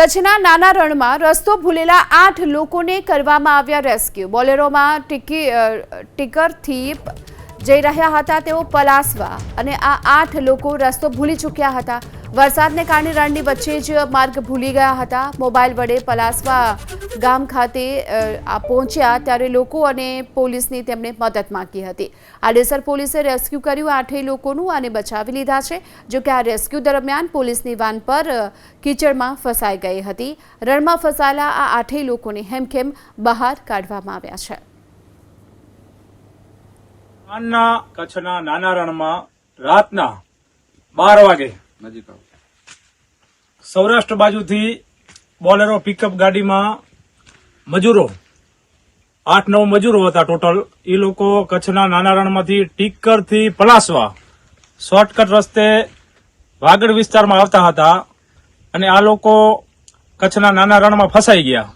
કચ્છના નાના રણમાં રસ્તો ભૂલેલા 8 લોકોને કરવામાં આવ્યા રેસ્ક્યુ। બોલેરોમાં ટીકરથી જઈ રહ્યા હતા તેઓ પલાસવા અને આ 8 લોકો રસ્તો ભૂલી ચૂક્યા હતા। વરસાદને કારણે રણની વચ્ચે જ માર્ગ ભૂલી ગયા હતા। મોબાઈલ વડે પલાસવા ગામ ખાતે પહોંચ્યા ત્યારે લોકો અને પોલીસની તેમણે મદદ માંગી હતી। આડેસર પોલીસે રેસ્ક્યુ કર્યું 8 લોકોનું અને બચાવી લીધા છે। જો કે આ રેસ્ક્યુ દરમિયાન પોલીસની વાન પર કીચડમાં ફસાઈ ગઈ હતી। રણમાં ફસાયેલા આ 8 લોકોને હેમખેમ બહાર કાઢવામાં આવ્યા છે। કચ્છના નાના રણમાં રાતના 12 વાગે સૌરાષ્ટ્ર બાજુથી બોલેરો પિકઅપ ગાડીમાં મજૂરો 8-9 મજૂરો હતા ટોટલ। એ લોકો કચ્છના નાના રણમાંથી ટીકરથી પલાસવા શોર્ટકટ રસ્તે વાગડ વિસ્તારમાં આવતા હતા અને આ લોકો કચ્છના નાના રણમાં ફસાઈ ગયા।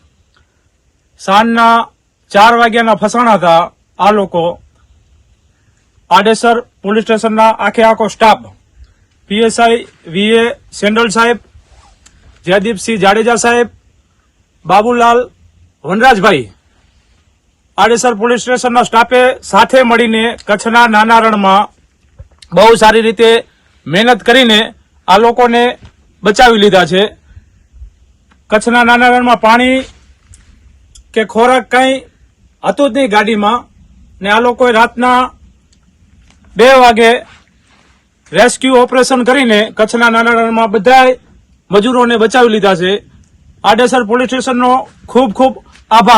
સાંજના 4 વાગ્યાના ફસાણા હતા। આ લોકો આડેસર પોલીસ સ્ટેશનના આખો સ્ટાફ પીએસઆઈ વીએ સેન્ડલ સાહેબ, જયદીપસિંહ જાડેજા સાહેબ, બાબુલાલ વનરાજભાઈ, આડેસર પોલીસ સ્ટેશનના સ્ટાફે સાથે મળીને કચ્છના નાના રણમાં બહુ સારી રીતે મહેનત કરીને આ લોકોને બચાવી લીધા છે। કચ્છના નાના રણમાં પાણી કે ખોરાક કંઈ હતું જ નહીં ગાડીમાં ને આ લોકોએ રાતના 2 વાગે રેસ્ક્યુ ઓપરેશન કરીને કચ્છના નાના રણમાં બધા મજૂરોને બચાવી લીધા છે। આડેસર પોલીસ સ્ટેશનનો ખૂબ ખૂબ આભાર।